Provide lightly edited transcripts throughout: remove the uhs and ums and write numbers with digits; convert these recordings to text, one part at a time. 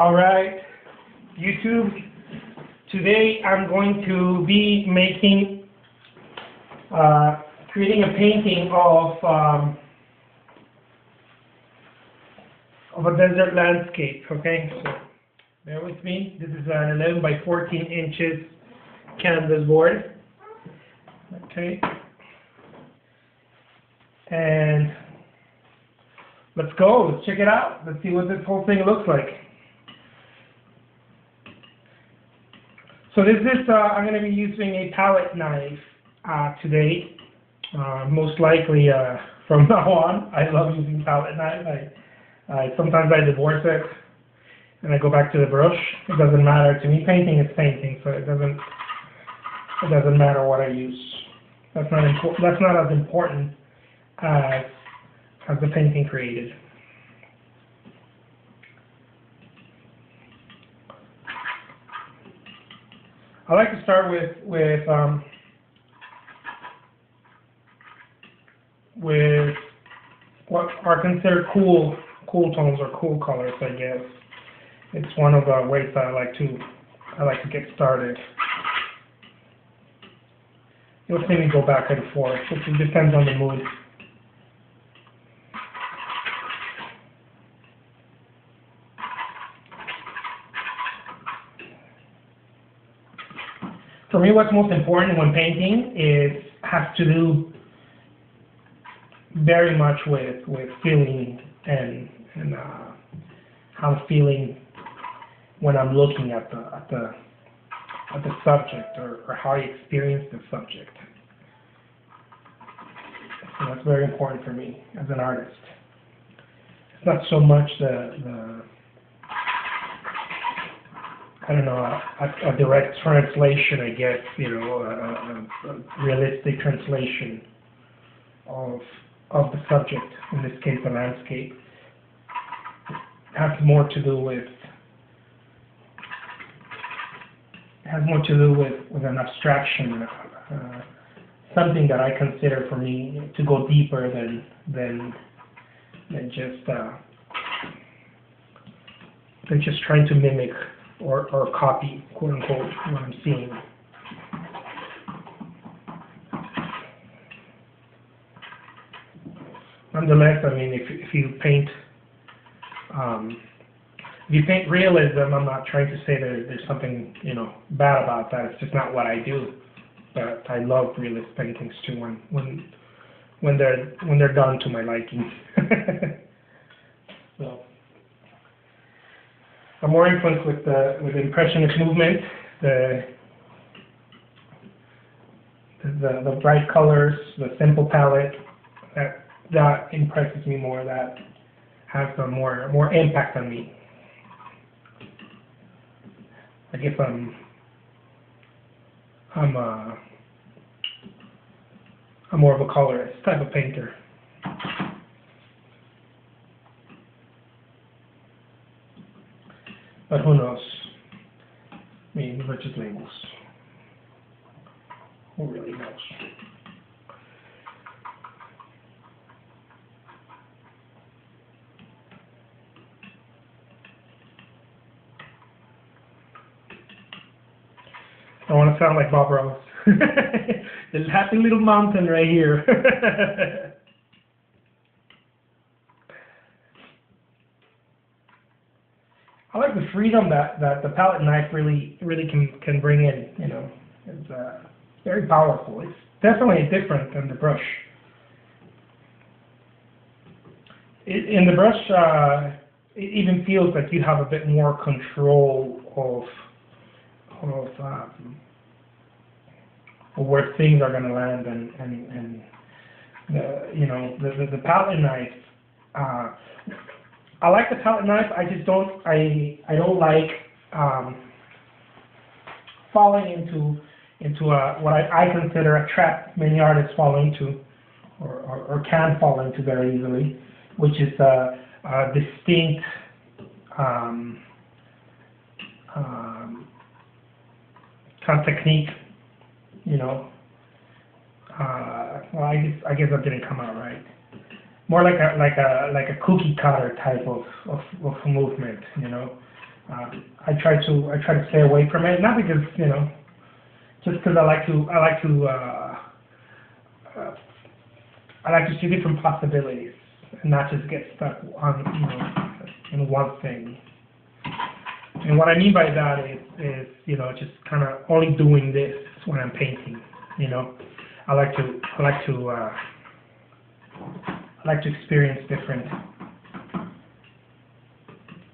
All right, YouTube. Today I'm going to be creating a painting of a desert landscape. Okay, so bear with me. This is an 11 by 14 inches canvas board. Okay, and let's go. Let's check it out. Let's see what this whole thing looks like. So this is, I'm going to be using a palette knife today. Most likely from now on. I love using palette knife. Sometimes I divorce it and I go back to the brush. It doesn't matter to me. Painting is painting, so it doesn't matter what I use. That's not as important as the painting created. I like to start with what are considered cool tones or cool colors, I guess. It's one of the ways that I like to get started. You'll see me go back and forth. It depends on the mood. For me, what's most important when painting has to do very much with feeling and how I'm feeling when I'm looking at the subject or how I experience the subject. So that's very important for me as an artist. It's not so much a direct translation, I guess, a realistic translation of the subject, in this case the landscape. It has more to do with an abstraction, something that I consider for me to go deeper than just trying to mimic or copy, quote unquote, what I'm seeing. Nonetheless, I mean, if you paint realism, I'm not trying to say that there's something bad about that. It's just not what I do. But I love realist paintings too when they're done to my liking. So I'm more influenced with the Impressionist movement, the bright colors, the simple palette. That impresses me more. That has some more impact on me. I guess I'm more of a colorist type of painter. But who knows? I mean, they're just labels. Who really knows? I want to sound like Bob Ross. This happy little mountain right here. I like the freedom that the palette knife really can bring in. It's very powerful. It's definitely different than the brush. In the brush, it even feels like you have a bit more control of where things are going to land, and the palette knife. I like the palette knife. I just don't. I don't like falling into what I consider a trap many artists fall into, or can fall into very easily, which is a distinct kind of technique. Well, I guess that didn't come out right. More like a cookie cutter type of movement, I try to stay away from it, not because, you know, just because I like to see different possibilities and not just get stuck on, you know, in one thing. And what I mean by that is you know, just kind of only doing this when I'm painting. You know, I like to experience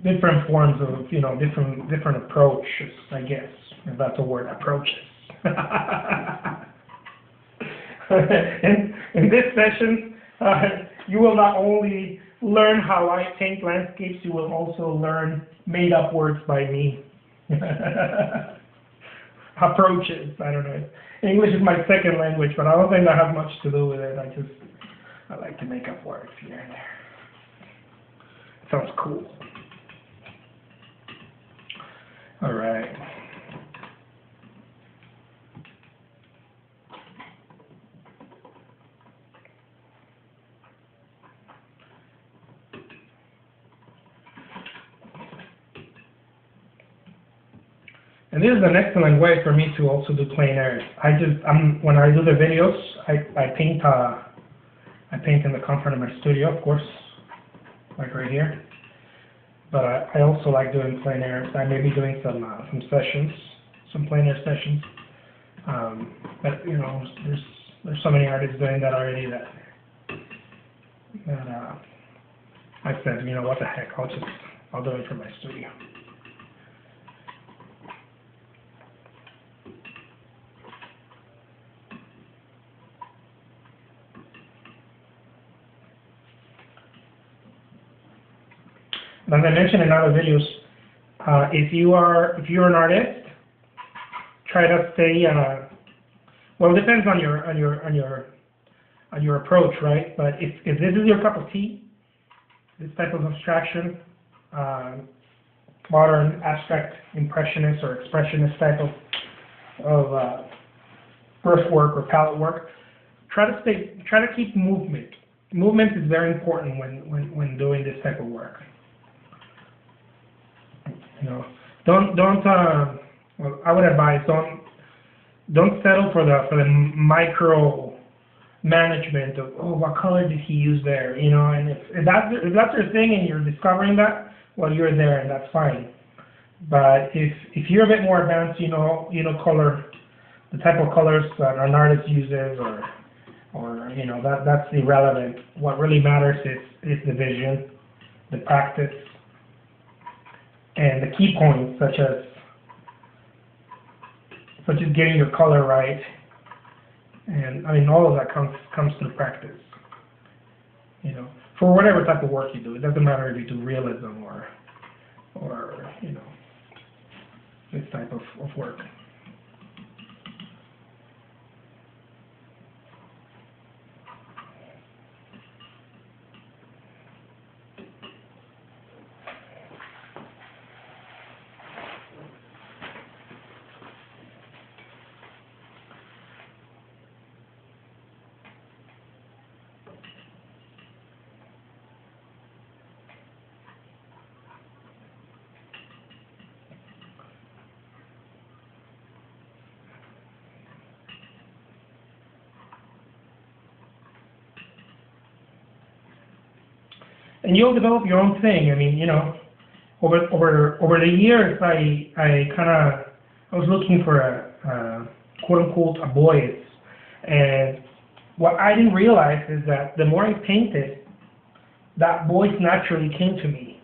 different forms of, you know, different approaches, I guess, if that's a word, approaches. In this session, you will not only learn how I paint landscapes, you will also learn made-up words by me. Approaches, I don't know. English is my second language, but I don't think that has much to do with it. I like to make up words here and there. Sounds cool. All right. And this is an excellent way for me to also do plein airs. When I do the videos, I paint in the comfort of my studio, of course, like right here. But I also like doing plein airs. I may be doing some sessions, some plein air sessions. But you know, there's so many artists doing that already that I said, you know, what the heck, I'll do it from my studio. As I mentioned in other videos, if you're an artist, try to stay. Well, it depends on your approach, right? But if this is your cup of tea, this type of abstraction, modern, abstract, impressionist or expressionist type of brushwork or palette work, try to keep movement. Movement is very important when doing this type of work. You know, well, I would advise don't settle for the micro management of, oh, what color did he use there, you know, and if that's your thing and you're discovering that, well, you're there and that's fine. But if you're a bit more advanced, you know color, the type of colors that an artist uses, or you know, that's irrelevant. What really matters is the vision, the practice, and the key points, such as getting your color right, and I mean all of that comes through practice. You know, for whatever type of work you do, it doesn't matter if you do realism or you know, this type of work. And you'll develop your own thing. I mean, you know, over the years, I was looking for a quote unquote a voice, and what I didn't realize is that the more I painted, that voice naturally came to me.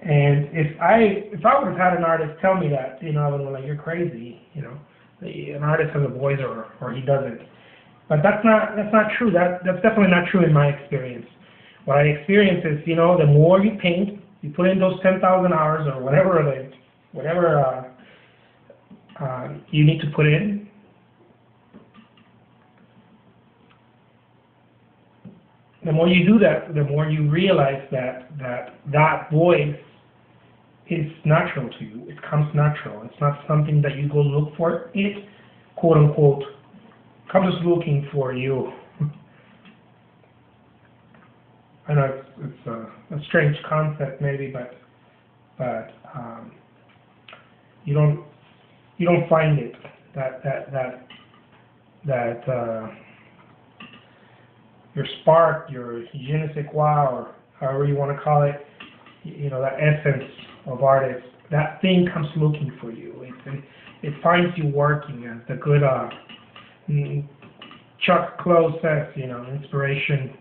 And if I would have had an artist tell me that, you know, I would have been like, you're crazy, you know, an artist has a voice or he doesn't. But that's not true. That's definitely not true in my experience. What I experience is, you know, the more you paint, you put in those 10,000 hours or whatever you need to put in, the more you do that, the more you realize that voice is natural to you. It comes natural. It's not something that you go look for. It, quote unquote, comes looking for you. I know it's a strange concept maybe, but You don't find it. Your spark, your je ne sais quoi, or however you want to call it, that essence of artists, that thing comes looking for you. It finds you working, as the good Chuck Close says, inspiration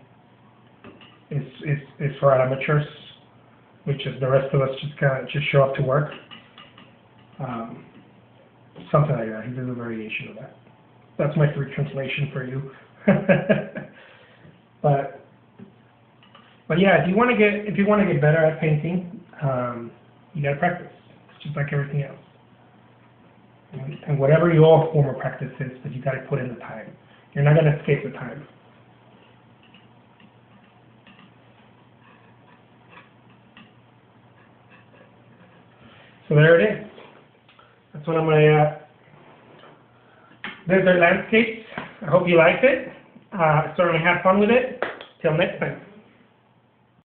is for amateurs, which is the rest of us just show up to work. Something like that. He did a variation of that. That's my free translation for you. But yeah, if you want to get better at painting, you gotta practice. It's just like everything else. And whatever your form of practice is, but you gotta put in the time. You're not gonna escape the time. So there it is. That's one of my desert landscapes. I hope you liked it. Certainly had fun with it. Till next time.